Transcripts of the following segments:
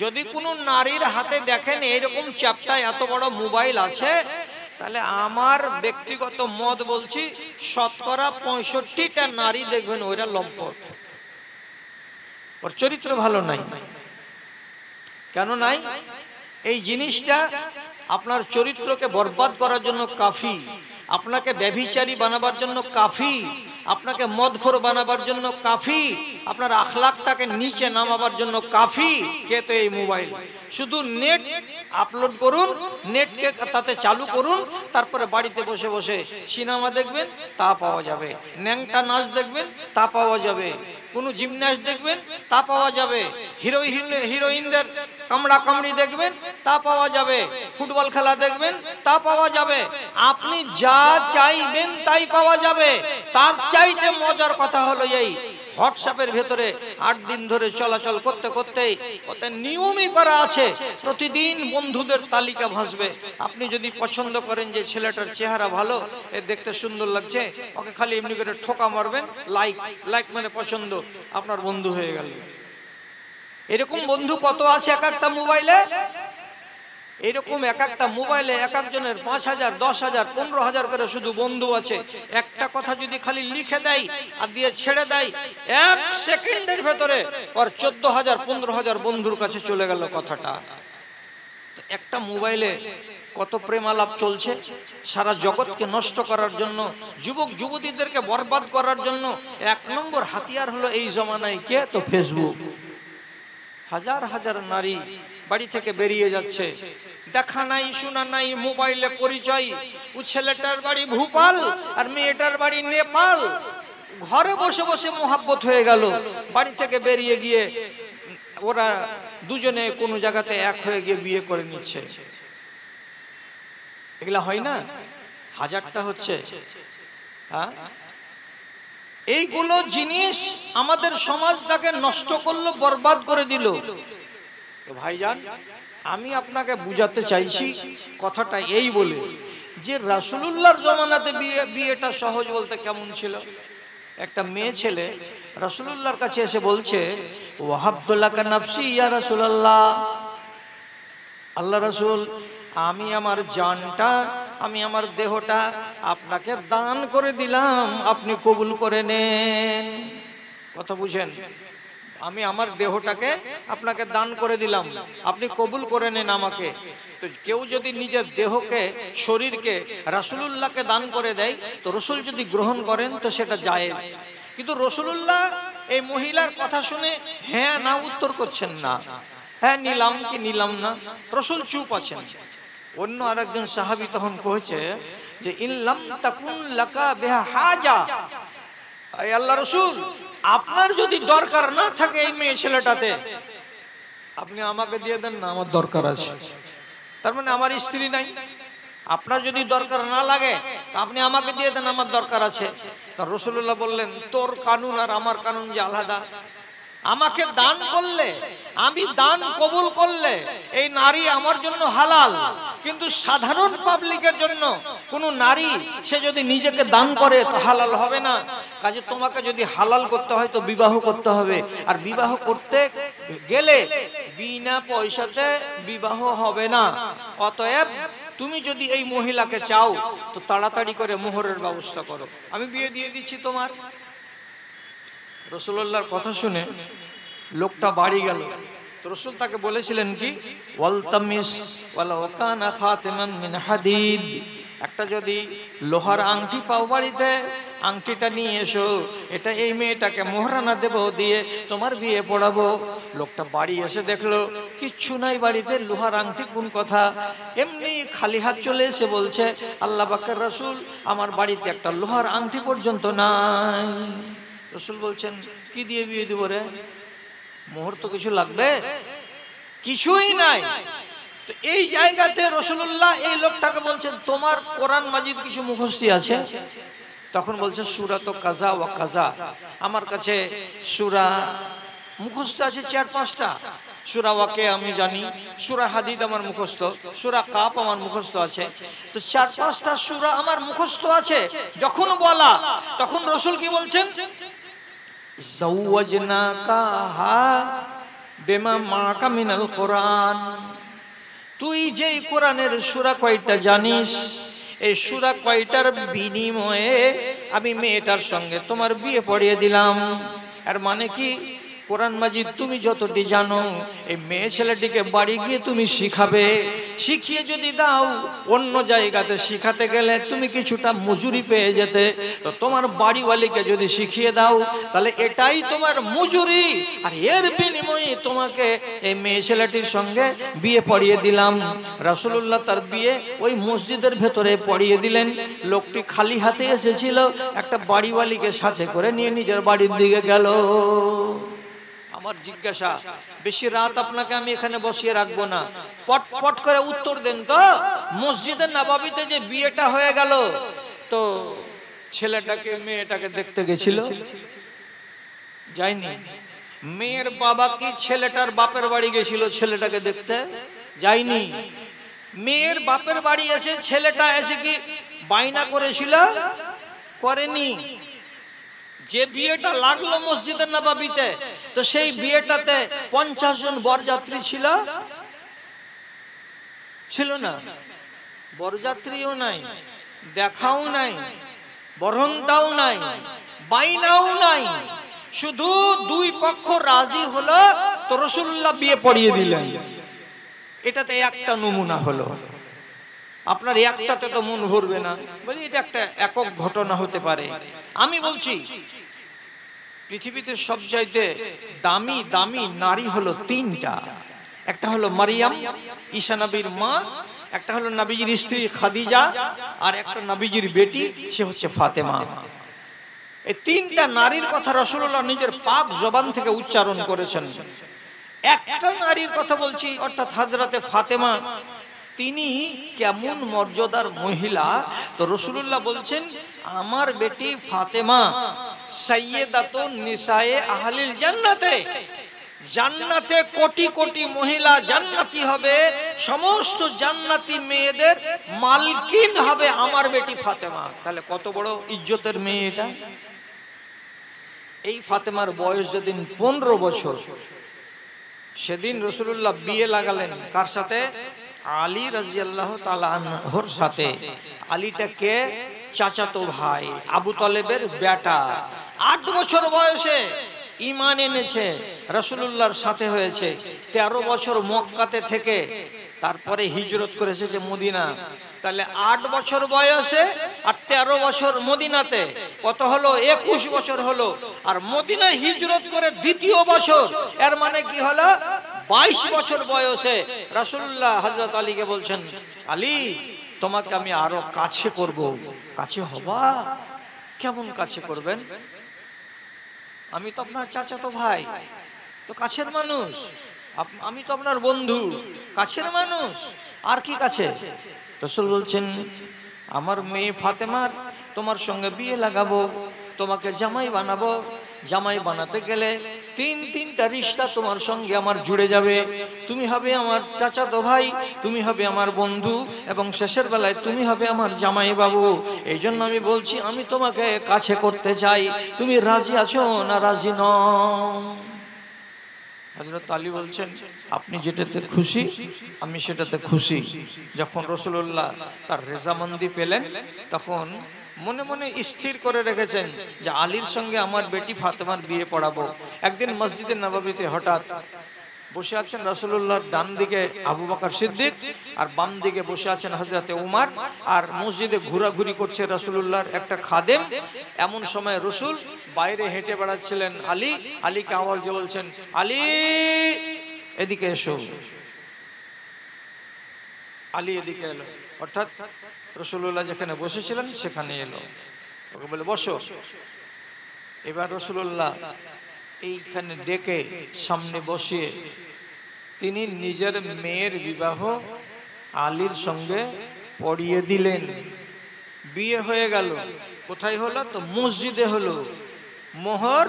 যদি কোনো নারীর হাতে দেখেন এরকম চ্যাপটা এত বড় মোবাইল আছে, তাহলে আমার ব্যক্তিগত মত বলছি, শতকরা 65টা নারী দেখবেন ওরা লম্পট, ওর চরিত্র ভালো নাই। কেন নাই? এই জিনিসটা আপনার চরিত্রকে বরবাদ করার জন্য কাফি, আপনাকে ব্যভিচারী বানাবার জন্য কাফি, আপনাকে মদখোর বানাবার জন্য কাফি, আপনার আখলাকটাকে নিচে নামাবার জন্য কাফি। কে? তো এই মোবাইল। শুধু নেট আপলোড করুন, নেটকে তাতে চালু করুন, তারপরে বাড়িতে বসে বসে সিনেমা দেখবেন, তা পাওয়া যাবে। ন্যাংটা নাচ দেখবেন, তা পাওয়া যাবে। কোনো জিমন্যাস্ট দেখবেন, তা পাওয়া যাবে। হিরোইনদের কামড়া কামড়ি দেখবেন, তা পাওয়া যাবে। ফুটবল খেলা দেখবেন, তা পাওয়া যাবে। আপনি যা চাইবেন তাই পাওয়া যাবে। তার চাইতে মজার কথা হলো এই, হোয়াটসঅ্যাপের ভেতরে 8 দিন ধরে চলাচল করতে করতেই ওতে নিয়মই করা আছে, প্রতিদিন বন্ধুদের তালিকা ভাসবে। আপনি যদি পছন্দ করেন যে ছেলেটার চেহারা ভালো, এ দেখতে সুন্দর লাগছে, ওকে খালি এমনি করে ঠোকা মারবেন, লাইক। লাইক মানে পছন্দ, আপনার বন্ধু হয়ে গেল। এরকম বন্ধু কত আছে এক একটা মোবাইলে। এরকম এক একটা মোবাইলে এক একজনের 5,000, 10,000, 15,000 করে শুধু বন্ধু আছে। একটা কথা যদি খালি লিখে দেয় আর দিয়ে ছেড়ে দেয়, 1 সেকেন্ডের ভেতরে ওর 14,000, 15,000 বন্ধুর কাছে চলে গেল কথাটা। একটা মোবাইলে কত প্রেম আলাপ চলছে, সারা জগৎকে নষ্ট করার জন্য, যুবক যুবতীদেরকে বরবাদ করার জন্য 1 নম্বর হাতিয়ার হলো এই জমানায় কে? তো ফেসবুক। হাজার হাজার নারী বাড়ি থেকে বেরিয়ে যাচ্ছে, দেখা নাই শোনা নাই, মোবাইলে পরিচয়। ও ছেলেটার বাড়ি ভোপাল আর মেয়েটার বাড়ি নেপাল। ঘরে বসে বসে মোহাব্বত হয়ে গেল, বাড়ি থেকে বেরিয়ে গিয়ে ওরা দুজনে কোনো জায়গাতে এক হয়ে গিয়ে বিয়ে করে নিচ্ছে। এগুলা হয় না? হাজারটা হচ্ছে। হ্যাঁ, এইগুলো জিনিস আমাদের সমাজটাকে নষ্ট করলো, বরবাদ করে দিল। তো ভাইজান, আমি আপনাকে বুঝাতে চাইছি কথাটা এই বলে যে রাসূলুল্লাহর জমানাতে বিয়েটা সহজ বলতে কেমন ছিল। একটা মেয়ে ছেলে রাসূলুল্লাহর কাছে এসে বলছে, ওয়াহাবতুল্লাকা নাফসি ইয়া রাসূলুল্লাহ, আল্লাহ রাসূল, আমি আমার জানটা, আমি আমার দেহটা আপনাকে দান করে দিলাম, আপনি কবুল করে নেন। কথা বুঝেন? আমি আমার দেহটাকে আপনাকে দান করে দিলাম, আপনি কবুল করে নেন আমাকে। তো কেউ যদি নিজের দেহকে, শরীরকে রাসূলুল্লাহকে দান করে দেয়, তো রাসূল যদি গ্রহণ করেন তো সেটা জায়েজ। কিন্তু রাসূলুল্লাহ এই মহিলার কথা শুনে হ্যাঁ না উত্তর করছেন না, হ্যাঁ নিলাম কি নিলাম না, রাসূল চুপ আছেন। অন্য আরেকজন সাহাবী তখন কয়েছে যে ইন লাম তাকুন লাকা বিহা হাজা, আয় আল্লাহ রাসূল, আপনার যদি দরকার না থাকে এই মেয়ে ছেলেটাতে, আপনি আমাকে দিয়ে দেন না, আমার দরকার আছে। তার মানে আমার স্ত্রী নাই, আপনার যদি দরকার না লাগে আপনি আমাকে দিয়ে দেন, আমার দরকার আছে। তার রাসূলুল্লাহ বললেন, তোর কানুন আর আমার কানুন যে আলাদা। আমাকে দান করলে, আমি দান কবুল করলে এই নারী আমার জন্য হালাল, কিন্তু সাধারণ পাবলিকের জন্য কোন নারী সে যদি নিজেকে দান করে তো হালাল হবে না। কাজে তোমাকে যদি হালাল করতে হয় তো বিবাহ করতে হবে, আর বিবাহ করতে গেলে বিনা পয়সাতে বিবাহ হবে না। অতএব তুমি যদি এই মহিলাকে চাও তো তাড়াতাড়ি করে মোহরের ব্যবস্থা করো, আমি বিয়ে দিয়ে দিচ্ছি তোমার। রাসূলুল্লাহর কথা শুনে লোকটা বাড়ি গেল। রাসূল তাকে বলেছিলেন কি, ওয়ালতামিস ওয়ালাউ কানা খাতিমান মিন হাদিদ, একটা যদি লোহার আংটি পাও বাড়িতে, আংটিটা নিয়ে এসো, এটা এই মেয়েটাকে মোহরানা দেব, দিয়ে তোমার বিয়ে পড়াবো। লোকটা বাড়ি এসে দেখলো কিচ্ছু নাই বাড়িতে, লোহার আংটি কোন কথা, এমনি খালি হাত চলে এসে বলছে, আল্লাহ পাকের রাসূল, আমার বাড়িতে একটা লোহার আংটি পর্যন্ত নাই। রাসূল বলছেন, কি দিয়ে বিয়ে দিব রে, মোহর তো কিছু লাগবে, কিছুই নাই। তো এই জায়গাতে রাসূলুল্লাহ এই লোকটাকে বলছেন, তোমার কোরআন মাজিদ কিছু মুখস্থ আছে? তখন বলছে, সূরা তো কাজা ওয়া কাজা, আমার কাছে সূরা মুখস্থ আছে 4-5টা। সূরা ওয়াকে আমি জানি, সূরা হাদিদ আমার মুখস্থ, সূরা কাফ আমার মুখস্থ আছে। তো 4-5টা সূরা আমার মুখস্থ আছে। যখন বলা তখন রাসূল কি বলছেন, যাওয়াজনাকাহা বেমা মাকা মিনাল কোরআন, তুই যেই কোরআনের সূরা কয়টা জানিস, এই সূরা কয়টার বিনিময়ে আমি মেয়েটার সঙ্গে তোমার বিয়ে পড়িয়ে দিলাম। আর মানে কি, কোরআন মাজিদ তুমি যতটি জানো এই মেয়ে ছেলেটিকে বাড়ি গিয়ে তুমি শিখাবে, শিখিয়ে যদি দাও অন্য জায়গাতে শিখাতে গেলে তুমি কিছুটা মজুরি পেয়ে যেতে, তো তোমার বাড়িওয়ালিকে যদি শিখিয়ে দাও তাহলে এটাই তোমার মজুরি, আর এর বিনিময়ে তোমাকে এই মেয়ে ছেলেটির সঙ্গে বিয়ে পড়িয়ে দিলাম। রাসূলুল্লাহ তার বিয়ে ওই মসজিদের ভেতরে পড়িয়ে দিলেন। লোকটি খালি হাতে এসেছিল, একটা বাড়িওয়ালিকে সাথে করে নিয়ে নিজের বাড়ির দিকে গেল। আমার জিজ্ঞাসা, বেশি রাত আপনাকে আমি এখানে বসিয়ে রাখবো না, পট পট করে উত্তর দেন তো। মসজিদের নববীতে যে বিয়েটা হয়ে গেল, তো ছেলেটাকে মেয়েটাকে দেখতে গেছিল? যায়নি। মেয়ের বাবা কি ছেলেটার বাপের বাড়ি গেছিল ছেলেটাকে দেখতে? যায়নি। মেয়ের বাপের বাড়ি এসে ছেলেটা এসে কি বাইনা করেছিল? করেনি। যে বিয়েটা লাগলো মসজিদের নববীতে, তো সেই বিয়েটাতে 50 জন বরযাত্রী ছিল? ছিল না। বরযাত্রীও নাই, দেখাও নাই, বরণটাও নাই, বাইনাও নাই, শুধু দুই পক্ষ রাজি হলো, তো রাসূলুল্লাহ বিয়ে পড়িয়ে দিলেন। এটাতে একটা নমুনা হলো। আপনার একটাতে তো মন ভরবে না, বলি এটা একটা একক ঘটনা হতে পারে। আমি বলছি পৃথিবীতে সবচাইতে দামি দামি নারী হলো তিনটা। একটা হলো মারিয়াম, ঈসা নবীর মা, একটা হলো নবীজির স্ত্রী খাদিজা, আর একটা নবীজির বেটি, সে হচ্ছে ফাতেমা। এই তিনটা নারীর কথা রাসূলুল্লাহ নিজের পাক জবান থেকে উচ্চারণ করেছেন। একটা নারীর কথা বলছি, অর্থাৎ হযরতে ফাতেমা। তিনি কেমন মর্যাদার মহিলা, তো রাসূলুল্লাহ বলছেন আমার বেটি ফাতেমা সাইয়্যিদাতুন নিসায়ে আহলিল জান্নাতে, জান্নাতে কোটি কোটি মহিলা জান্নাতি হবে, সমস্ত জান্নাতি মেয়েদের মালকিন হবে আমার বেটি ফাতেমা। তাহলে কত বড় ইজ্জতের মেয়ে এটা। এই ফাতেমার বয়স যেদিন 15 বছর, সেদিন রাসূলুল্লাহ বিয়ে লাগালেন কার সাথে? আলী রাদিয়াল্লাহু তাআলা আনহুর সাথে। আলীটাকে চাচাতো ভাই, আবু তালেবের বেটা। 8 বছর বয়সে ঈমান এনেছে, রাসূলুল্লাহর সাথে হয়েছে। 13 বছর মক্কাতে থেকে তারপরে হিজরত করে এসেছে মদিনা। তাহলে 8 বছর বয়সে আর 13 বছর মদিনাতে, কত হলো? 21 বছর হলো। আর মদিনা হিজরত করে দ্বিতীয় বছর, এর মানে কি হলো? 22 বছর বয়সে রাসূলুল্লাহ হযরত আলীকে বলছেন, আলী তোমাকে আমি আরো কাছে করব। কাছে হবা? কেমন কাছে করবেন? আমি তো আপনার চাচাতো ভাই, তো কাছের মানুষ। আমি তো আপনার বন্ধু, কাছের মানুষ। আর কি কাছে? রাসূল বলছেন আমার মেয়ে ফাতেমার তোমার সঙ্গে বিয়ে লাগাবো, তোমাকে জামাই বানাবো। জামাই বানাতে গেলে তিনটা রিশতা তোমার সঙ্গে আমার জুড়ে যাবে। তুমি হবে আমার চাচাতো ভাই, তুমি হবে আমার বন্ধু, এবং শেষের বেলায় তুমি হবে আমার জামাই বাবু। এই জন্য আমি বলছি আমি তোমাকে কাছে করতে চাই, তুমি রাজি আছো না রাজি নও? হযরত আলী বলছেন আপনি যেটাতে খুশি আমি সেটাতে খুশি। যখন রাসূলুল্লাহ তার রেজামন্দি পেলেন, তখন মনে মনে স্থির করে রেখেছেন যে আলীর সঙ্গে আমার বেটি ফাতেমার বিয়ে পড়াবো। একদিন মসজিদে নববীতে হঠাৎ বসে আছেন রাসূলুল্লাহর ডান দিকে আবু বকর সিদ্দিক, আর বাম দিকে বসে আছেন হযরতে উমর, আর মসজিদে ঘোরাঘুরি করছে রাসূলুল্লাহর একটা খাদেম। এমন সময় রাসূল বাইরে হেঁটে বেড়াচ্ছিলেন। আলীকে আওয়াজ দিয়ে বলছেন, আলী এদিকে এসো। আলী এদিকে এলো, অর্থাৎ রাসূলুল্লাহ যেখানে বসেছিলেন সেখানে এলো। ওকে বলে বসো। এবার রাসূলুল্লাহ এইখানে ডেকে সামনে বসিয়ে তিনি নিজের মেয়ের বিবাহ আলীর সঙ্গে পড়িয়ে দিলেন। বিয়ে হয়ে গেল। কোথায় হলো? তো মসজিদে হলো। মোহর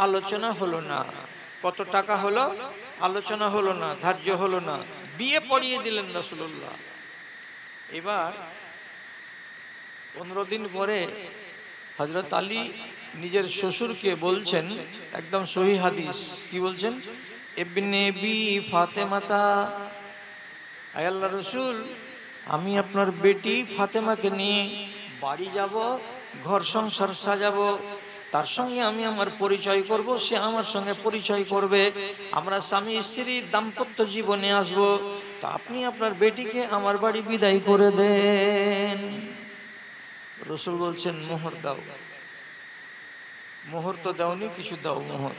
আলোচনা হলো না, কত টাকা হলো আলোচনা হলো না, ধার্য হলো না, বিয়ে পড়িয়ে দিলেন রাসূলুল্লাহ। এবার 15 দিন পরে হযরত আলী নিজের শ্বশুরকে বলছেন, একদম সহিহ হাদিস, কি বলছেন? ইবনে বি ফাতেমাতা, আয় আল্লাহর রাসূল, আমি আপনার বেটি ফাতেমাকে নিয়ে বাড়ি যাব, ঘর সংসার সাজাবো, তার সঙ্গে আমি আমার পরিচয় করব, সে আমার সঙ্গে পরিচয় করবে, আমরা স্বামী স্ত্রী দাম্পত্য জীবনে আসব, তো আপনি আপনার বেটিকে আমার বাড়ি বিদায় করে দেন। রাসূল বলছেন মোহর দাও। মোহর তো দাওনি, কিছু দাও মোহর।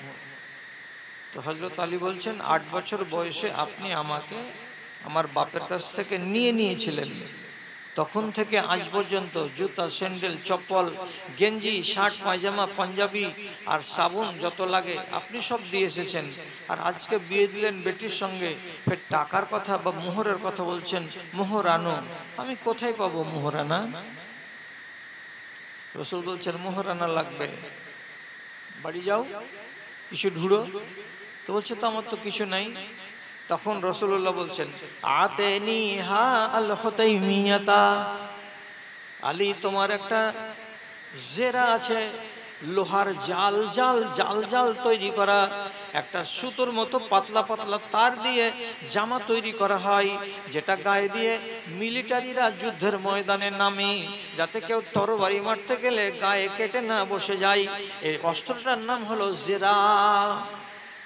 তো হযরত আলী বলছেন 8 বছর বয়সে আপনি আমাকে আমার বাপের কাছ থেকে নিয়েছিলেন, তখন থেকে আজ পর্যন্ত জুতা, স্যান্ডেল, চপ্পল, গেঞ্জি, শার্ট, পায়জামা, পাঞ্জাবি আর সাবুন যত লাগে আপনি সব দিয়ে এসেছেন, আর আজকে বিয়ে দিলেন বেটির সঙ্গে, ফের টাকার কথা বা মোহরের কথা বলছেন, মোহর আনো। আমি কোথায় পাবো মোহর আনা? রাসূল বলছেন মোহর আনা লাগবে, বাড়ি যাও কিছু ঢুঁড়ো। তো বলছে তো আমার তো কিছু নাই। তখন রাসূলুল্লাহ বলছেন আতেনি হা আল হুতাইমিয়াতা, আলী তোমার একটা জেরা আছে, লোহার জাল জাল জাল জাল তৈরি করা, একটা সুতোর মতো পাতলা পাতলা তার দিয়ে জামা তৈরি করা হয়, যেটা গায়ে দিয়ে মিলিটারিরা যুদ্ধের ময়দানে নামে, যাতে কেউ তরবারি মারতে গেলে গায়ে কেটে না বসে যায়। এই অস্ত্রটার নাম হলো জেরা।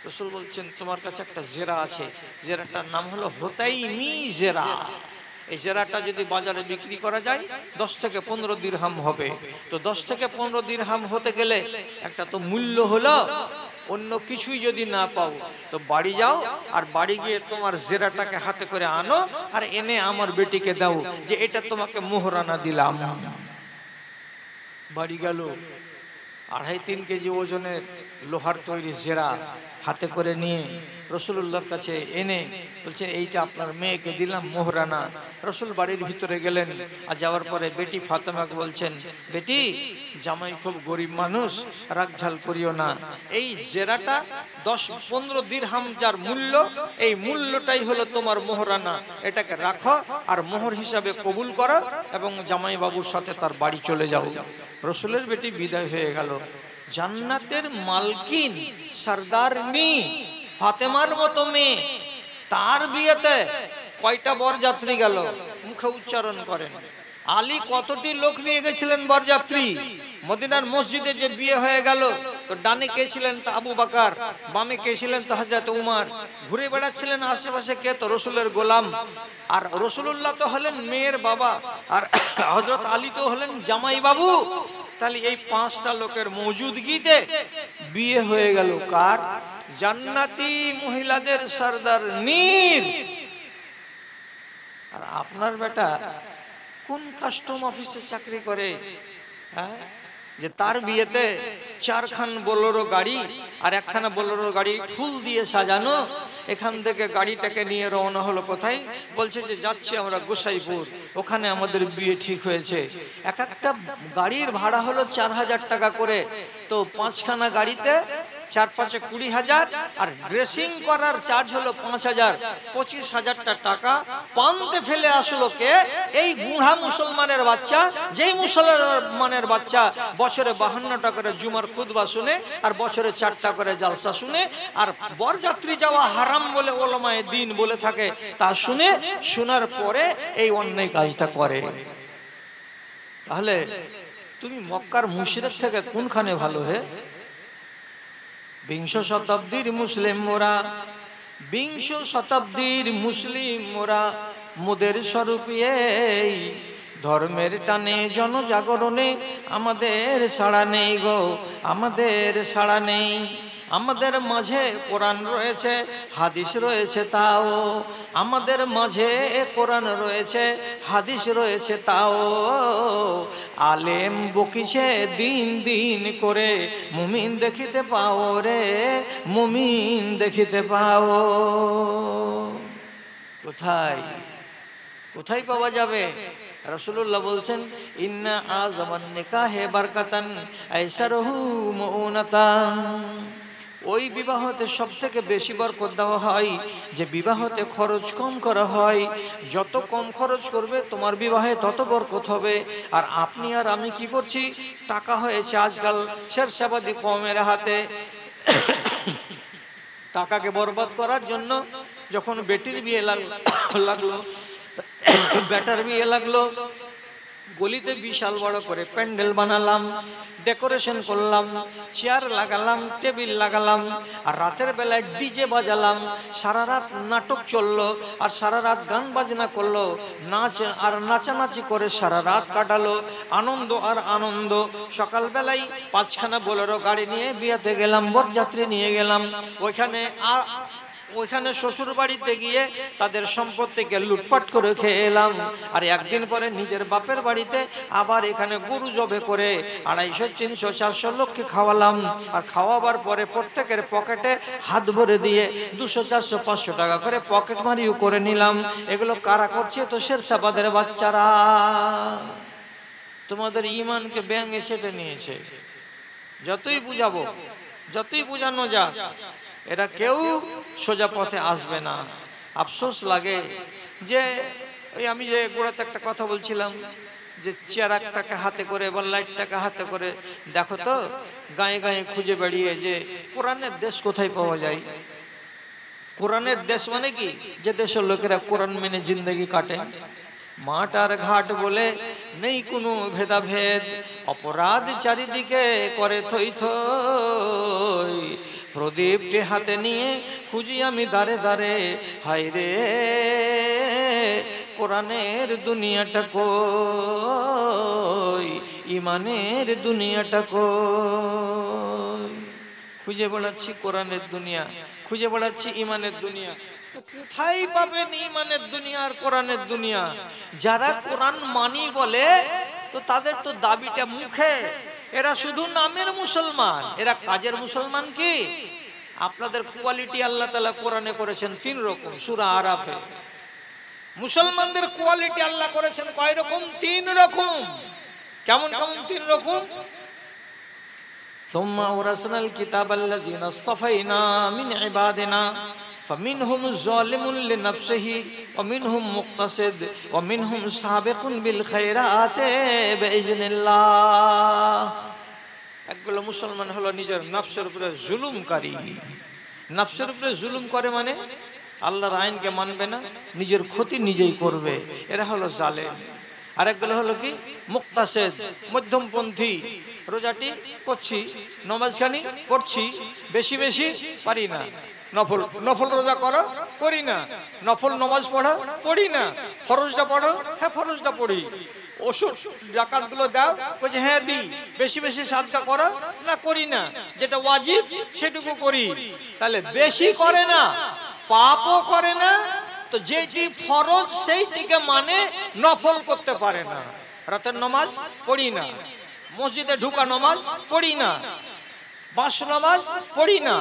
রাসূল বলছেন তোমার কাছে একটা জেরা আছে, জেরাটার নাম হলো হুতাইমি জেরা। এই জেরাটা যদি বাজারে বিক্রি করা যায় 10 থেকে 15 দিরহাম হবে। তো 10 থেকে 15 দিরহাম হতে গেলে একটা তো মূল্য হলো, অন্য কিছুই যদি না পাও তো বাড়ি যাও, আর বাড়ি গিয়ে তোমার জেরাটাকে হাতে করে আনো, আর এনে আমার বেটিকে দাও, যে এটা তোমাকে মোহরানা দিলাম। বাড়ি গেল, 2.5-3 কেজি ওজনের লোহার তৈরি জেরা হাতে করে নিয়ে রাসূলুল্লাহর কাছে এনে বলছেন এইটা আপনার মেয়েকে দিলাম মোহরানা। রাসূল বাড়ির ভিতরে গেলেন, আর যাওয়ার পরে বেটি ফাতেমাকে বলছেন বেটি, জামাই খুব গরিব মানুষ, রাগঝাল করিও না, এই জেরাটা 10-15 দিরহাম যার মূল্য, এই মূল্যটাই হলো তোমার মোহরানা, এটাকে রাখো আর মোহর হিসাবে কবুল করো এবং জামাই বাবুর সাথে তার বাড়ি চলে যাও। রাসূলের বেটি বিদায় হয়ে গেল। জান্নাতের মালকিন সরদারনি ফাতেমার মতো মেয়ে, তার বিয়েতে কয়টা বরযাত্রী গেল মুখে উচ্চারণ করেন। আলী কতটি লোক নিয়ে গেছিলেন বরযাত্রী? মদিনার মসজিদে যে বিয়ে হয়ে গেল, তো ডানে কে ছিলেন? তো আবু বকর, বামে কে ছিলেন? তো হযরত উমর। ঘুরে বেড়াচ্ছিলেন আশেপাশে কে? তো রাসূলের গোলাম। আর রাসূলুল্লাহ তো হলেন মেয়ের বাবা, আর হযরত আলী তো হলেন জামাই বাবু। তাহলে এই 5টা লোকের মৌজুদগিতে বিয়ে হয়ে গেল কার? জান্নাতি মহিলাদের সরদার নীর। আর আপনার বেটা কোন কাস্টম অফিসে চাকরি করে, হ্যাঁ, যে তার বিয়েতে 4খান বোলেরো গাড়ি আর 1খানা বোলেরো গাড়ি ফুল দিয়ে সাজানো, এখান থেকে গাড়িটাকে নিয়ে রওনা হলো কোথায়? বলছে যে যাচ্ছি আমরা গোসাইপুর, ওখানে আমাদের বিয়ে ঠিক হয়েছে। এক একটা গাড়ির ভাড়া হলো 4000 টাকা করে, তো 5খানা গাড়িতে 4-5 20,000, আর ড্রেসিং করার চার্জ হলো 5000, 25,000 টাকা পান্তে ফেলে আসলো কে? এই বুড়া মুসলমানের বাচ্চা, যেই মুসলমানের বাচ্চা বছরে 52টা করে জুমার খুতবা শুনে, আর বছরে 4টা করে জালসা শুনে, আর বরযাত্রী যাওয়া হারাম বলে ওলামায়ে দ্বীন বলে থাকে, তা শুনে শোনার পরে এই অন্যায় কাজটা করে। তাহলে তুমি মক্কার মুশরিক থেকে কোনখানে ভালো হে? 20 শতাব্দীর মুসলিম মোরা, 20 শতাব্দীর মুসলিম মোরা, মোদের স্বরূপিয়ে ধর্মের টানে জনজাগরণে আমাদের সাড়া নেই গো, আমাদের সাড়া নেই। আমাদের মাঝে কোরআন রয়েছে, হাদিস রয়েছে, তাও আমাদের মাঝে কোরআন রয়েছে, হাদিস রয়েছে, তাও আলেম বকিছে দিন দিন করে, মুমিন দেখিতে পাও রে, মুমিন দেখিতে পাও। কোথায় কোথায় পাওয়া যাবে? রাসূলুল্লাহ বলছেন ইন্না আযমান নিকাহে বারকাতান আইসারহু মুউনাতান। ওই বিবাহতে সবথেকে বেশি বরকত দেওয়া হয় যে বিবাহতে খরচ কম করা হয়। যত কম খরচ করবে তোমার বিবাহে তত বরকত হবে। আর আপনি আর আমি কি করছি? টাকা হয়েছে আজকাল শেরশাবাদী কওমের হাতে, টাকাকে বরবাদ করার জন্য যখন বেটির বিয়ে লাগলো বেটার বিয়ে লাগলো, গলিতে বিশাল বড় করে প্যান্ডেল বানালাম, ডেকোরেশন করলাম, চেয়ার লাগালাম, টেবিল লাগালাম, আর রাতের বেলায় ডিজে বাজালাম, সারা রাত নাটক চললো, আর সারা রাত গান বাজনা করলো, নাচ আর নাচানাচি করে সারা রাত কাটালো, আনন্দ আর আনন্দ। সকালবেলায় 5খানা বোলেরো গাড়ি নিয়ে বিয়েতে গেলাম, বরযাত্রী নিয়ে গেলাম, ওইখানে শ্বশুর বাড়িতে গিয়ে তাদের সম্পত্তিকে লুটপাট করে খেয়ে এলাম। আর একদিন পরে নিজের বাপের বাড়িতে আবার এখানে গরু জবে করে 250, 300, 400 লোককে খাওয়ালাম। আর খাওয়াবার পরে প্রত্যেকের পকেটে হাত ভরে দিয়ে 200, 400, 500 টাকা করে পকেট মারিও করে নিলাম। এগুলো কারা করছে? তো শেরশাবাদের বাচ্চারা। তোমাদের ইমানকে ব্যাঙে ছেটে নিয়েছে। যতই বুঝাবো, যতই বুঝানো যাক, এরা কেউ সোজা পথে আসবে না। আফসোস লাগে যে ওই আমি যে গোড়াতে একটা কথা বলছিলাম যে চেরাকটাকে হাতে করে বা লাইটটাকে হাতে করে দেখো তো গায়ে গায়ে খুঁজে বেড়িয়ে যে কোরআনের দেশ কোথায় পাওয়া যায়। কোরআনের দেশ মানে কি? যে দেশের লোকেরা কোরআন মেনে জিন্দগি কাটে। মাঠ আর ঘাট বলে নেই কোনো ভেদাভেদ, অপরাধ চারিদিকে করে থই থই, প্রদীপটি হাতে নিয়ে খুঁজি আমি দাঁড়ে দাঁড়ে, হায় রে কোরআনের দুনিয়াটা কই, ইমানের দুনিয়াটা কই। খুঁজে বেড়াচ্ছি কোরআনের দুনিয়া, খুঁজে বেড়াচ্ছি ইমানের দুনিয়া। কোথায় পাবেন ইমানের দুনিয়া আর কোরআনের দুনিয়া? যারা কোরআন মানি বলে তো তাদের তো দাবিটা মুখে, এরা শুধু নামের মুসলমান, এরা কাজের মুসলমান কি? আপনাদের কোয়ালিটি আল্লাহ তাআলা কোরআনে করেছেন 3 রকম। সূরা আরাফে মুসলমানদের কোয়ালিটি আল্লাহ করেছেন কয় রকম? 3 রকম। কেমন কেমন 3 রকম? সুম্মা ওরাসনাল কিতাবাল্লাযিনা ইসতাফাইনা মিন ইবাদিনা ফামিনহুম যালিমুন লিনাফসিহি ওয়া মিনহুম মুকতাসিদ ওয়া মিনহুম সাবিকুন বিল খায়রাতি বিইজনিল্লাহ। একগুলো মুসলমান হলো নিজের নফসের উপরে জুলুমকারী। নফসের উপরে জুলুম করে মানে আল্লাহর আইনকে মানবে না, নিজের ক্ষতি নিজেই করবে, এরা হলো জালেম। আরেকগুলো হলো কি? মুকতাসিদ, মধ্যমপন্থী। রোজাটি করছি, নামাজখানি পড়ছি, বেশি বেশি পারি না। নফল নফল রোজা করো, করি না। নফল নামাজ পড়ো, পড়ি না। ফরজটা পড়ো, হ্যাঁ ফরজটা পড়ি। ওষুধ জাকাত গুলো দাও, বলছে হ্যাঁ দিই। বেশি বেশি সাদকা করো, না করি না। যেটা ওয়াজিব সেটুকু করি। তাহলে বেশি করে না, পাপও করে না, তো যেটি ফরজ সেইটিকে মানে নফল করতে পারে না। রাতের নামাজ পড়ি না, মসজিদে ঢুকা নামাজ পড়ি না, বাস নামাজ পড়ি না।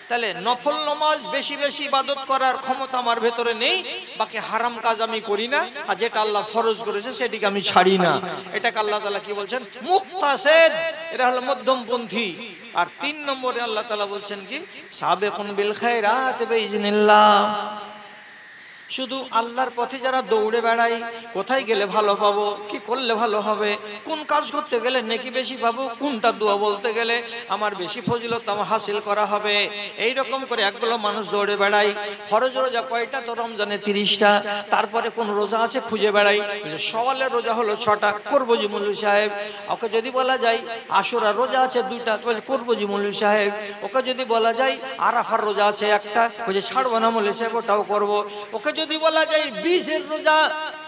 তাহলে নফল নামাজ বেশি বেশি ইবাদত করার ক্ষমতা আমার ভেতরে নেই। বাকি হারাম কাজ আমি করি না, আর যেটা আল্লাহ ফরজ করেছে সেটিকে আমি ছাড়ি না। এটাকে আল্লাহ তাআলা কি বলছেন? মুকতাসিদ। এরা হলো মধ্যমপন্থী। আর 3 নম্বরে আল্লাহ তাআলা বলছেন কি? সাবিকুন বিল খায়রাতি বিইজনিল্লাহ। শুধু আল্লাহর পথে যারা দৌড়ে বেড়াই, কোথায় গেলে ভালো পাবো, কি করলে ভালো হবে, কোন কাজ করতে গেলে নেকি বেশি পাবো, কোনটা দোয়া বলতে গেলে আমার বেশি ফজিলত আমার হাসিল করা হবে, এই রকম করে একগুলো মানুষ দৌড়ে বেড়াই। ফরজ রোজা কয়টা? তো রমজানে 30টা। তারপরে কোন রোজা আছে খুঁজে বেড়াই। সওয়ালের রোজা হলো 6টা, করবো জি মৌলভী সাহেব। ওকে যদি বলা যায় আশুরার রোজা আছে 2টা, করবো জি মৌলভী সাহেব। ওকে যদি বলা যায় আরাফার রোজা আছে 1টা, বলছে ছাড়বো না মৌলভী সাহেব, ওটাও করবো। ওকে যদি বলা যায় 20-এর রোজা,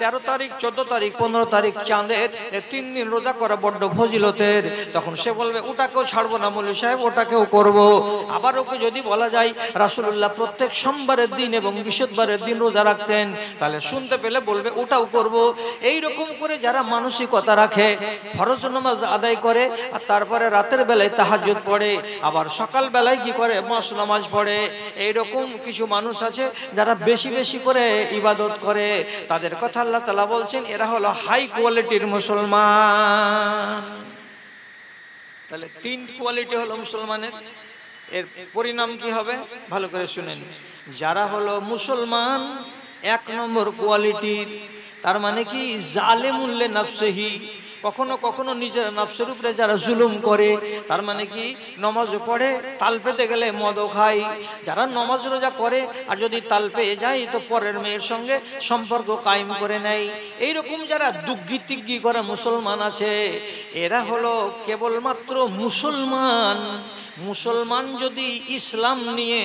13 তারিখ, 14 তারিখ, 15 তারিখ চাঁদের 3 দিন রোজা করা বড্ড ফজিলতের, তখন সে বলবে ওটাকেও ছাড়বো না মৌলভী সাহেব, ওটাকেও করব। আবার ওকে যদি বলা যায় রাসূলুল্লাহ প্রত্যেক সোমবারের দিন এবং বৃহস্পতিবারের দিন রোজা রাখতেন, তাহলে শুনতে পেলে বলবে ওটাও করব। এই রকম করে যারা মানসিকতা রাখে, ফরজ নামাজ আদায় করে, আর তারপরে রাতের বেলায় তাহাজ্জুদ পড়ে, আবার সকাল বেলায় কি করে? মাস নামাজ পড়ে। এই রকম কিছু মানুষ আছে যারা বেশি বেশি করে ইবাদত করে, তাদের কথা আল্লাহ তাআলা বলছেন এরা হলো হাই কোয়ালিটির মুসলমান। তাহলে 3 কোয়ালিটি হলো মুসলমানের। এর পরিণাম কি হবে ভালো করে শুনেন। যারা হলো মুসলমান 1 নম্বর কোয়ালিটির, তার মানে কি? জালিমুল লিনাফসিহি, কখনো কখনো নিজের নফসের উপরে যারা জুলুম করে, তার মানে কি নামাজ পড়ে তাল পেতে গেলে মদও খায়। যারা নামাজ রোজা করে আর যদি তাল পেয়ে যায় তো পরের মেয়ের সঙ্গে সম্পর্ক কায়েম করে নেয়। এইরকম যারা দুগ্গি তিগ্গি করে মুসলমান আছে, এরা হলো কেবলমাত্র মুসলমান। মুসলমান যদি ইসলাম নিয়ে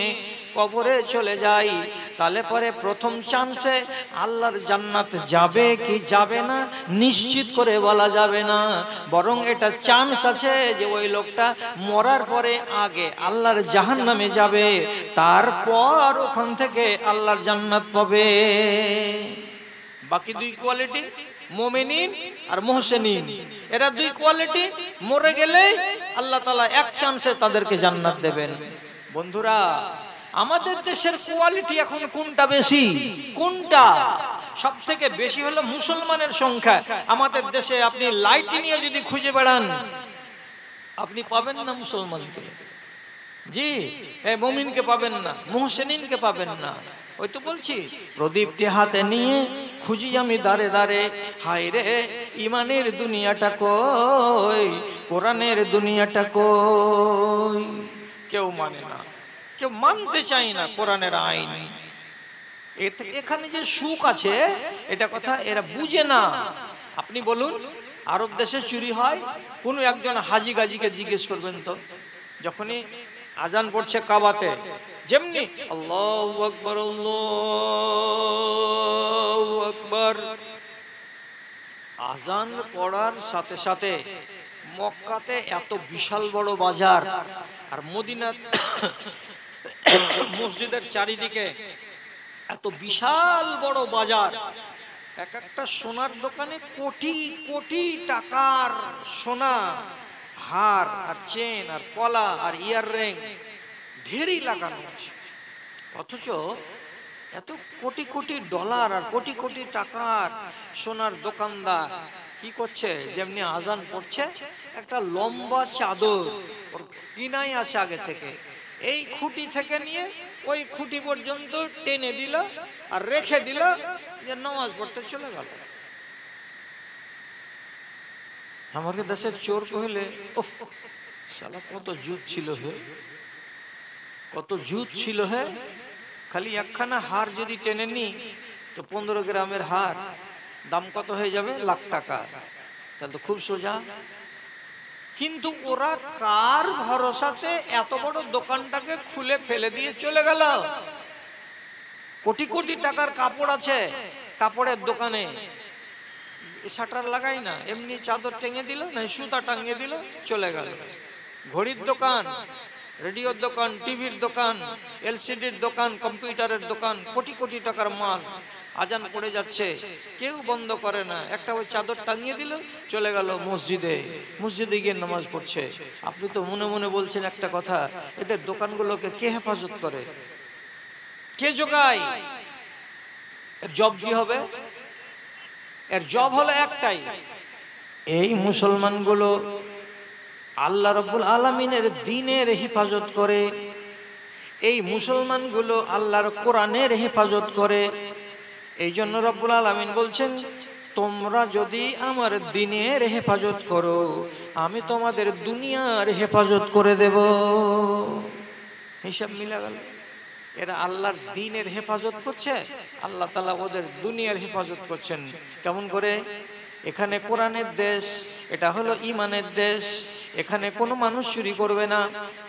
কবরে চলে যায়, তাহলে পরে প্রথম চান্সে আল্লাহর জান্নাত যাবে কি যাবে না নিশ্চিত করে বলা যাবে না, বরং এটা চান্স আছে যে ওই লোকটা মরার পরে আগে আল্লাহর জাহান্নামে যাবে, তারপর ওখান থেকে আল্লাহর জান্নাত পাবে। বাকি দুই কোয়ালিটি মুমিনিন আর মুহসিনিন, এরা দুই কোয়ালিটি মরে গেলে আল্লাহ তাআলা এক চান্সে তাদেরকে জান্নাত দেবেন। বন্ধুরা, আমাদের দেশের কোয়ালিটি এখন কোনটা বেশি? কোনটা সব থেকে বেশি? হলো মুসলমানের সংখ্যা আমাদের দেশে। আপনি লাইট নিয়ে যদি খুঁজে বেড়ান, আপনি পাবেন না মুসলমানকে, জি মুমিনকে পাবেন না, মুহসিনিনকে পাবেন না। ওই তো বলছি, প্রদীপটি হাতে নিয়ে খুঁজি আমি দাঁড়ে দাঁড়ে, হায় রে ইমানের দুনিয়াটা কই, কোরআনের দুনিয়াটা কই। কেউ মানে না, কেউ মানতে চায় না কোরআনের আইন। এখানে যে সুখ আছে এটা কথা এরা বুঝে না। আপনি বলুন, আরব দেশে চুরি হয়, কোন একজন হাজি গাজিকে জিজ্ঞেস করবেন তো, যখনই আজান পড়ছে কাবাতে, যেমনি আল্লাহু আকবার আল্লাহু আকবার, আজান পড়ার সাথে সাথে মক্কাতে এত বিশাল বড় বাজার, আর মদিনা মসজিদের চারিদিকে এত বিশাল বড় বাজার, এক একটা সোনার দোকানে কোটি কোটি টাকার সোনা, হার আর চেন আর পলা আর ইয়াররিং ঢেরই লাগানো আছে। অথচ এত কোটি কোটি ডলার আর কোটি কোটি টাকার সোনার দোকানদার কি করছে? যেমনি আজান পড়ছে, একটা লম্বা চাদর কিনাই আছে আগে থেকে, এই খুঁটি থেকে নিয়ে ওই খুঁটি পর্যন্ত টেনে দিল আর রেখে দিল, যে নামাজ পড়তে চলে গেল। আমাদের দেশের চোর কহিলে, ওহ শালা কত জুত ছিল হে, কত জুত ছিল হে। খালি একখানা হার যদি টেনে নি তো 15 গ্রামের হার দাম কত হয়ে যাবে? লাখ টাকা। তাহলে তো খুব সোজা। কিন্তু ওরা কার ভরসাতে এত বড় দোকানটাকে খুলে ফেলে দিয়ে চলে গেল? কোটি কোটি টাকার কাপড় আছে কাপড়ের দোকানে, শাটার লাগাই না, এমনি চাদর টেঙে দিল, না সুতা টাঙিয়ে দিল, চলে গেল। ঘড়ির দোকান, রেডিওর দোকান, টিভির দোকান, এলসিডির দোকান, কম্পিউটারের দোকান, কোটি কোটি টাকার মাল। আজান পড়ে যাচ্ছে, কেউ বন্ধ করে না, একটা ওই চাদর টাঙিয়ে দিল, চলে গেল মসজিদে। মসজিদে গিয়ে নামাজ পড়ছে। আপনি তো মনে মনে বলছেন একটা কথা, এদের দোকানগুলোকে কে হেফাজত করে, কে যোগায়? এর জব কি হবে? এর জব হলো একটাই, এই মুসলমানগুলো আল্লাহ রাব্বুল আলামিনের দ্বীনের হেফাজত করে, এই মুসলমানগুলো আল্লাহর কোরআনের হেফাজত করে। এই জন্য রব্বুল আলামিন বলছেন, তোমরা যদি আমার দ্বীনের হেফাজত করো, আমি তোমাদের দুনিয়ার হেফাজত করে দেব। হিসাব মিলা গেল। এরা আল্লাহর দ্বীনের হেফাজত করছে, আল্লাহ তাআলা ওদের দুনিয়ার হেফাজত করছেন। কেমন করে? এখানে কোরআনের দেশ, এটা হলো ঈমানের দেশ, এখানে কোনো মানুষ চুরি করবে না।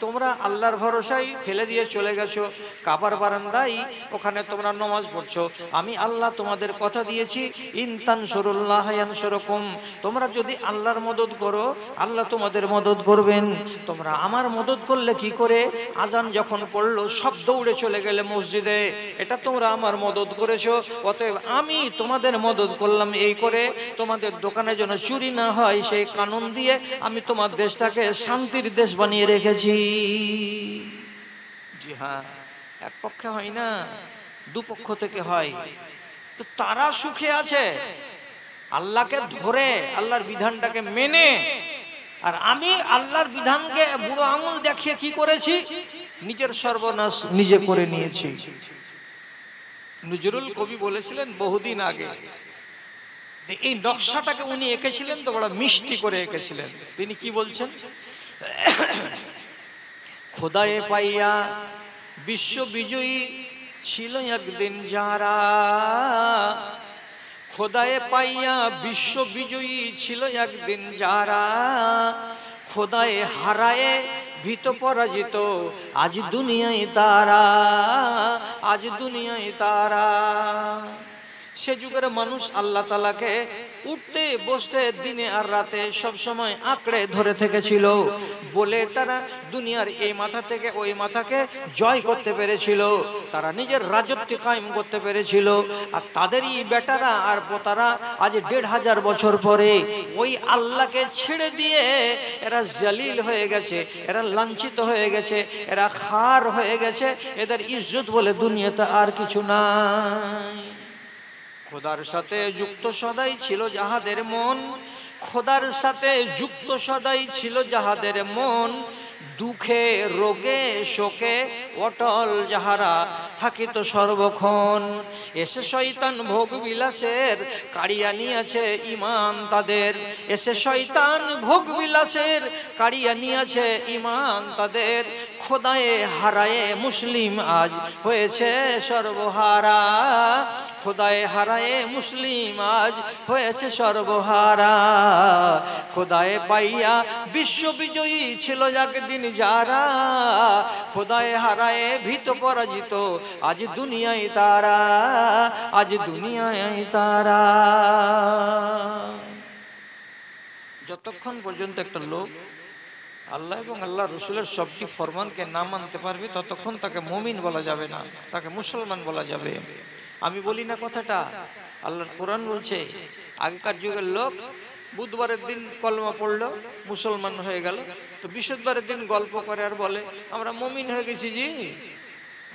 তোমরা আল্লাহর ভরসায় ফেলে দিয়ে চলে গেছো কাবার বারান্দায়, ওখানে তোমরা নামাজ পড়ছো। আমি আল্লাহ তোমাদের কথা দিয়েছি, ইন তানসুরুল্লাহ ইয়ানসুরকুম, তোমরা যদি আল্লাহর মদদ করো আল্লাহ তোমাদের মদদ করবেন। তোমরা আমার মদদ করলে কি করে? আজান যখন পড়লো সব দৌড়ে চলে গেলে মসজিদে, এটা তোমরা আমার মদদ করেছো, অতএব আমি তোমাদের মদদ করলাম। এই করে তোমাদের দোকানে যেন চুরি না হয় সেই কানুন দিয়ে আমি তোমার দেশটাকে শান্তির দেশ বানিয়ে রেখেছি। জি হ্যাঁ, এক পক্ষে হয় না, দুপক্ষ থেকে হয়। তো তারা সুখে আছে আল্লাহকে ধরে, আল্লাহর বিধানটাকে মেনে, আর আমি আল্লাহর বিধানকে বুড়ো আঙুল দেখিয়ে কি করেছি? নিজের সর্বনাশ নিজে করে নিয়েছি। নজরুল কবি বলেছিলেন বহুদিন আগে, এই নকশাটাকে উনি এঁকেছিলেন তো বড় মিষ্টি করে এঁকেছিলেন। তিনি কি বলছেন? খোদায়ে পাইয়া বিশ্ব বিজয়ী ছিল একদিন যারা, খোদায়ে পাইয়া বিশ্ব বিজয়ী ছিল একদিন যারা, খোদায়ে হারায়ে ভীত পরাজিত আজ দুনিয়ায় তারা, আজ দুনিয়ায় তারা। সে যুগের মানুষ আল্লাহ তাআলাকে উঠতে বসতে দিনে আর রাতে সব সময় আঁকড়ে ধরে থেকেছিল বলে তারা দুনিয়ার এই মাথা থেকে ওই মাথাকে জয় করতে পেরেছিল, তারা নিজের রাজত্ব কায়েম করতে পেরেছিল। আর তাদেরই বেটারা আর পোতারা আজ ১৫০০ বছর পরে ওই আল্লাহকে ছেড়ে দিয়ে এরা জালিল হয়ে গেছে, এরা লাঞ্ছিত হয়ে গেছে, এরা খার হয়ে গেছে, এদের ইজ্জত বলে দুনিয়াতে আর কিছু নাই। খোদার সাথে যুক্ত সদাই ছিল যাহাদের মন, খোদার সাথে যুক্ত সদাই ছিল যাহাদের মন, দুঃখে রোগে শোকে অটল যাহারা থাকিত সর্বক্ষণ। এসে শয়তান ভোগ বিলাসের কাড়িয়া নিয়েছে ঈমান তাদের, এসে শয়তান ভোগ বিলাসের কাড়িয়া নিয়েছে ঈমান তাদের। খোদায়ে হারায়ে মুসলিম আজ হয়েছে সর্বহারা, খোদায়ে হারায়ে মুসলিম আজ হয়েছে সর্বহারা। খোদায়ে পাইয়া বিশ্ব বিজয়ী ছিল একদিন যারা, খোদায়ে হারায়ে ভীত পরাজিত আজ দুনিয়ায় তারা, আজ দুনিয়ায় তারা। যতক্ষণ পর্যন্ত একটা লোক আল্লাহ এবং আল্লাহ রসুলের সবটি ফরমানকে না মানতে পারবে ততক্ষণ তাকে মুমিন বলা যাবে না, তাকে মুসলমান বলা যাবে। আমি বলি না কথাটা, আল্লাহর কোরআন বলছে আগেকার যুগের লোক বুধবারের দিন কলমা পড়লো মুসলমান হয়ে গেল, তো বৃহস্পতিবারের দিন গল্প করে আর বলে আমরা মুমিন হয়ে গেছি, জি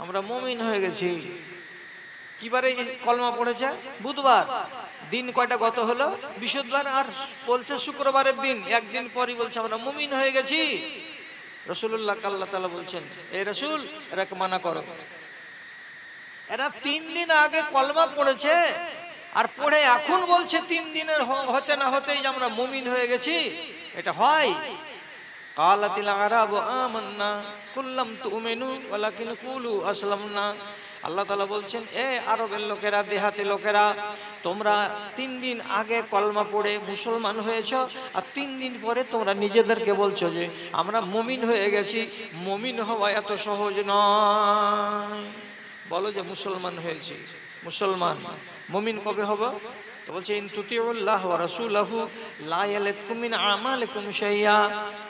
আমরা মুমিন হয়ে গেছি। কিবারে কলমা পড়েছে? বুধবার। দিন কয়টা গত হলো? বৃহস্পতিবার। আর বলছে শুক্রবারের দিন, একদিন পরই বলছে আমরা মুমিন হয়ে গেছি। রাসূলুল্লাহ আল্লাহ তাআলা বলছেন এই রাসূল এরাকে মানা করো, এরা 3 দিন আগে কলমা পড়েছে আর পড়ে এখন বলছে 3 দিনের হতে না হতেই যে আমরা মুমিন হয়ে গেছি। এটা হয়? কালাতিল আরাবু আমান্না কুল্লাম তুমিনু ওয়ালাকিন কুলু আসলামনা। আল্লাহ তাআলা বলছেন এ আরবের লোকেরা, দেহাতি লোকেরা, তোমরা 3 দিন আগে কলমা পড়ে মুসলমান হয়েছো আর 3 দিন পরে তোমরা নিজেদেরকে বলছো যে আমরা মুমিন হয়ে গেছি। মুমিন হওয়া এত সহজ নয়। বলো যে মুসলমান হয়েছি। মুসলমান মুমিন কবে হবো? তো বলছে ইন তুতিউল্লাহ ওয়া রাসূলাহু লা ইয়ালাকুম মিন আমালিকুম শাইয়া।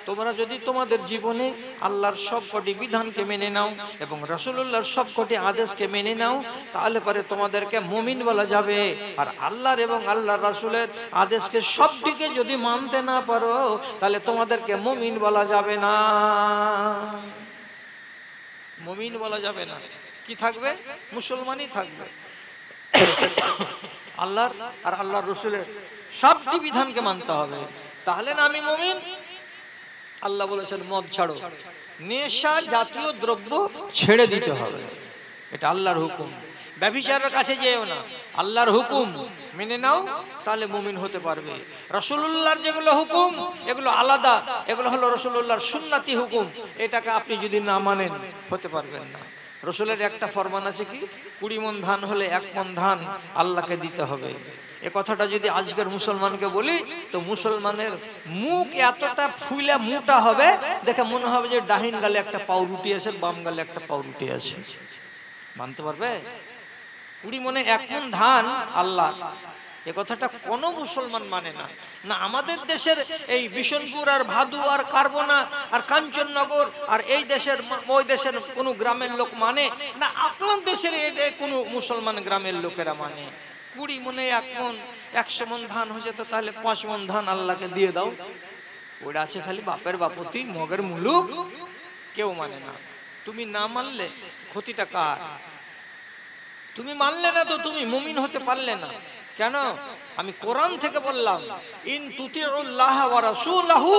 তোমরা যদি তোমাদের জীবনে আল্লাহর সবকটি বিধানকে মেনে নাও এবং রাসূলুল্লাহর সবকটি আদেশকে মেনে নাও তাহলে পরে তোমাদেরকে মুমিন বলা যাবে। আর আল্লাহর এবং আল্লাহর রাসূলের আদেশকে সবটিকে যদি মানতে না পারো তাহলে তোমাদেরকে মুমিন বলা যাবে না, মুমিন বলা যাবে না। কি থাকবে? মুসলমানই থাকবে। আল্লাহর আর আল্লাহর রাসূলের সবটি বিধানকে মানতে হবে, তাহলে না আমি মুমিন। আল্লাহ বলেছেন মদ ছাড়ো, নেশা জাতীয় দ্রব্য ছেড়ে দিতে হবে, এটা আল্লাহর হুকুম। ব্যভিচারের কাছে যেও না, আল্লাহর হুকুম মেনে নাও তাহলে মুমিন হতে পারবে। রাসূলুল্লাহর যেগুলো হুকুম এগুলো আলাদা, এগুলো হলো রাসূলুল্লাহর সুন্নতি হুকুম, এটাকে আপনি যদি না মানেন হতে পারবেন না। রসুলের একটা ফরমান আছে কি 20 মণ ধান হলে 1 মণ ধান আল্লাহকে দিতে হবে। এ কথাটা যদি আজকের মুসলমানকে বলি তো মুসলমানের মুখ এতটা ফুলে মোটা হবে দেখে মনে হবে যে ডাহিন গালে একটা পাউরুটি আছে, বাম গালে একটা পাউরুটি আছে। মানতে পারবে? 20 মণে 1 মণ ধান আল্লাহ, এ কথাটা কোনো মুসলমান মানে না। না আমাদের দেশের এই বিশনপুর আর ভাদু আর কারবোনা আর কাঞ্চননগর আর এই দেশের ওই দেশের কোনো গ্রামের লোক মানে না, আপনার দেশের এই কোনো মুসলমান গ্রামের লোকেরা মানে। 20 মণে 1 মণ 100 মণ ধান হয়ে যেত তাহলে 5 মণ ধান আল্লাহকে দিয়ে দাও। ওটা আছে খালি বাপের বাপতি মগের মুলুক, কেউ মানে না। তুমি না মানলে ক্ষতিটা কার? তুমি মানলে না তো তুমি মুমিন হতে পারলে না। কেন? আমি কোরআন থেকে বললাম ইন তুতিউল্লাহ ওয়া রাসূলাহু,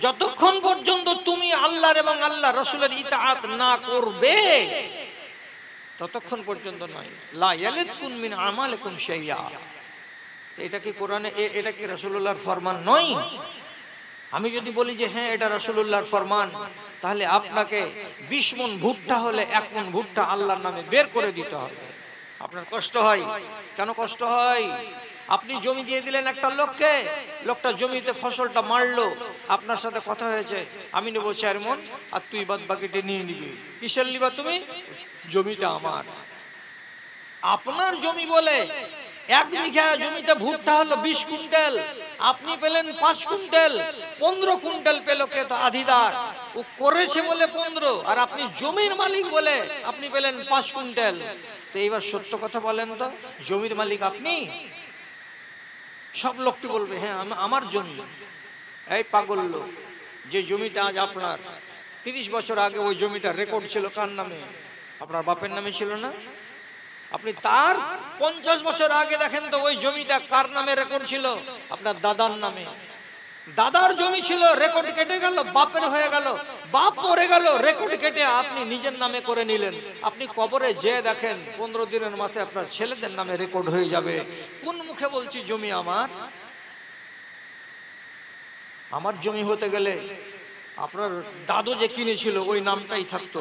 যতক্ষণ পর্যন্ত তুমি আল্লাহর এবং আল্লাহর রাসূলের ইতাআত না করবে ততক্ষণ পর্যন্ত নয়। লা ইয়ালিকুম মিন আমালিকুম শাইয়া, এটা কি কোরআনে, এটা কি রাসূলুল্লাহর ফরমান নয়? আমি যদি বলি যে হ্যাঁ এটা রাসূলুল্লাহর ফরমান, তাহলে আপনাকে 20 মণ ভুট্টা হলে 1 মণ ভুট্টা আল্লাহর নামে বের করে দিতে হবে। আপনার কষ্ট হয় কেন? কষ্ট হয়, আপনি জমি দিয়ে দিলেন একটা লোককে, লোকটা জমিতে ফসলটা মারলো, আপনার সাথে কথা হয়েছে আমি নেবো 4 মণ আর তুই বাদ বাকিটা নিয়ে নিবি। কিসের নিবা তুমি? জমিটা আমার। আপনার জমি বলে 1 বিঘা জমিতে ভুট্টা হলো 20 কুইন্টাল, আপনি পেলেন 5 কুইন্টাল, 15 কুইন্টাল পেল কে? তো আধিদার, ও করেছে বলে 15, আর আপনি জমির মালিক বলে আপনি পেলেন 5 কুইন্টাল। তো এইবার সত্য কথা বলেন তো, জমির মালিক আপনি? সব লোকটি বলবে হ্যাঁ আমার জমি। এই পাগল লোক, যে জমিটা আজ আপনার, 30 বছর আগে ওই জমিটা রেকর্ড ছিল কার নামে? আপনার বাপের নামে ছিল না? আপনি তার 50 বছর আগে দেখেন তো ওই জমিটা কার নামে রেকর্ড ছিল? আপনার দাদার নামে। দাদার জমি ছিল, রেকর্ড কেটে গেল, বাপের হয়ে গেল, বাপ মরে গেল, রেকর্ড কেটে আপনি নিজের নামে করে নিলেন। আপনি কবরে যেয়ে দেখেন 15 দিনের মাথায় আপনার ছেলেদের নামে রেকর্ড হয়ে যাবে। কোন মুখে বলছি জমি আমার? আমার জমি হতে গেলে আপনার দাদু যে কিনেছিল ওই নামটাই থাকতো,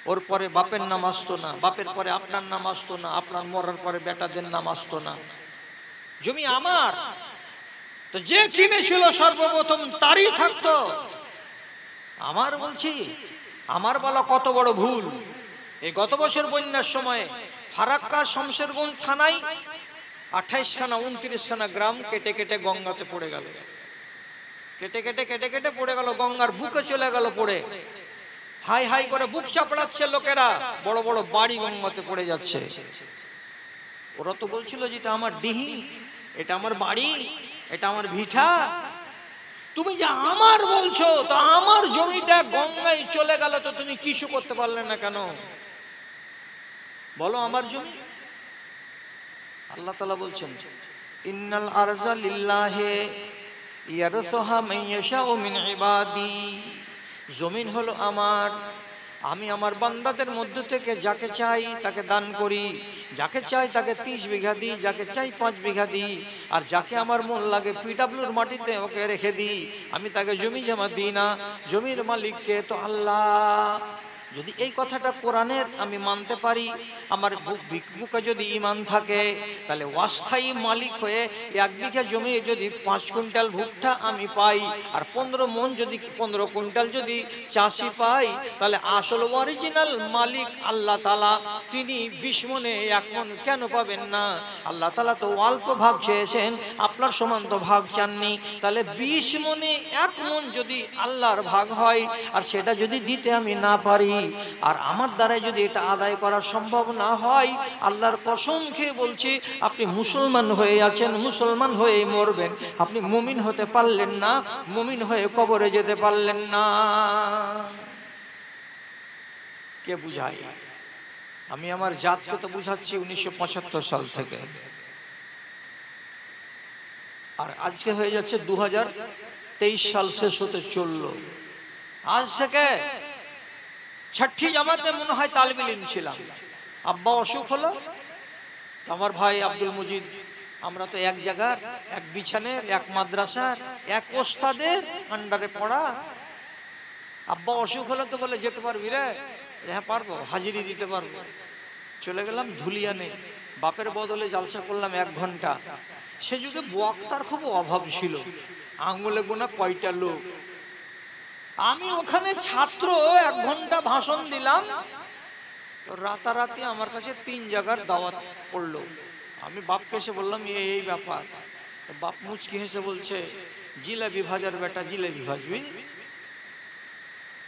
ওর পরে বাপের নাম আসতো না, বাপের পরে আপনার নাম আসতো না, আপনার মরার পরে বেটাদের নাম আসতো না। জমি আমার, তো যে কিনেছিল সর্বপ্রথম তারই থাকতো। আমার বলছি, আমার বলা কত বড় ভুল। এই গত বছর বন্যার সময় ফারাক্কা শমশেরগঞ্জ থানায় 28খানা 29খানা গ্রাম কেটে কেটে গঙ্গাতে পড়ে গেল। কেটে কেটে কেটে কেটে পড়ে গেল, গঙ্গার বুকে চলে গেল পড়ে। হাই হাই করে বুক চাপড়াচ্ছে লোকেরা, বড় বড় বাড়ি গঙ্গাতে পড়ে যাচ্ছে। ওরা তো বলছিল যে এটা আমার ডিহি, এটা আমার বাড়ি, এটা আমার ভিটা। তুমি যে আমার বলছো, তো আমার জমিটা গঙ্গায় চলে গেল, তো তুমি কিছু করতে পারলে না কেন? বলো আমার জমি। আল্লাহ তাআলা বলছেন ইন্নাল আরজা লিল্লাহি ইয়ারসুহা মান ইয়াশাউ মিন ইবাদি। জমিন হলো আমার, আমি আমার বান্দাদের মধ্যে থেকে যাকে চাই তাকে দান করি, যাকে চাই তাকে 30 বিঘা দিই, যাকে চাই 5 বিঘা দিই, আর যাকে আমার মন লাগে পিডাব্লিউর মাটিতে ওকে রেখে দিই। আমি তাকে জমি জমা দিই না। জমির মালিককে তো আল্লাহ। যদি এই কথাটা কোরআনের আমি মানতে পারি, আমার বুকে যদি ঈমান থাকে, তাহলে অস্থায়ী মালিক হয়ে 1 বিঘা জমি যদি 5 কুইন্টাল ভুট্টা আমি পাই, আর 15 মণ যদি 15 কুইন্টাল যদি চাষি পাই, তাহলে আসল অরিজিনাল মালিক আল্লাহ তাআলা। তিনি 20 মণে 1 মণ কেন পাবেন না? আল্লাহ তাআলা তো অল্প ভাগ চেয়েছেন, আপনার সমান তো ভাগ চাননি। তাহলে 20 মণে 1 মণ যদি আল্লাহর ভাগ হয়, আর সেটা যদি দিতে আমি না পারি, আর আমার দ্বারা যদি এটা আদায় করা সম্ভব না হয়, আল্লাহর কসম খেয়ে বলছি, আপনি মুসলমান হয়ে আছেন, মুসলমান হয়েই মরবেন। আপনি মুমিন হতে পারলেন না, মুমিন হয়ে কবরে যেতে পারলেন না। কে বুঝাই? আমি আমার জাতকে তো বুঝাচ্ছি 1975 সাল থেকে, আর আজকে হয়ে যাচ্ছে 2023 সাল শেষ হতে চলল। আজ থেকে ছঠি জামাতে মনে হয় তালিবে ইলম ছিলাম। আব্বা অসুখ হলো, আমার ভাই আব্দুল মজিদ, আমরা তো এক জায়গার, এক বিছানের, এক মাদ্রাসার, এক ওস্তাদের আন্ডারে পড়া। আব্বা অসুখ হলো তো বলে যেতে পারবি রে? হ্যাঁ পারবো, হাজিরি দিতে পারবো। চলে গেলাম ধুলিয়ানে, বাপের বদলে জালসা করলাম 1 ঘন্টা। সে যুগে বক্তার খুব অভাব ছিল, আঙুলে গোনা কয়টা লোক। আমি ওখানে ছাত্র, 1 ঘন্টা ভাষণ দিলাম, তো রাতারাতি আমার কাছে 3 জায়গার দাওয়াত পড়লো। আমি বাপকে এসে বললাম এই ব্যাপার। বাপ মুচকি হেসে বলছে, জিলাপি ভাজার বেটা জিলাপি ভাজবি?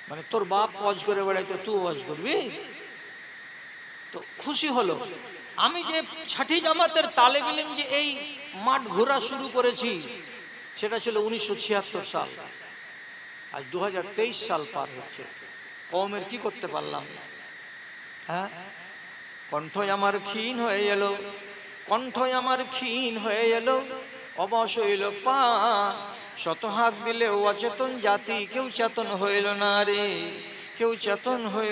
মানে তোর বাপ ওয়াজ করে বেড়াইতে তুই ওয়াজ করবি? তো খুশি হলো। আমি যে ছাঠি জামাতের তালেব ইলম যে এই মাঠ ঘোরা শুরু করেছি, সেটা ছিল 1976 সাল। আজ 2023 সাল পার হচ্ছে। কওমের কি করতে পারলাম? হ্যাঁ, কণ্ঠ আমার ক্ষীণ হয়ে এলো, কণ্ঠ আমার ক্ষীণ হয়ে এলো, অবশ হইল পা, শত হাক দিলেও অচেতন জাতি কেউ চেতন হইল না রে, কেউ চেতন হইল।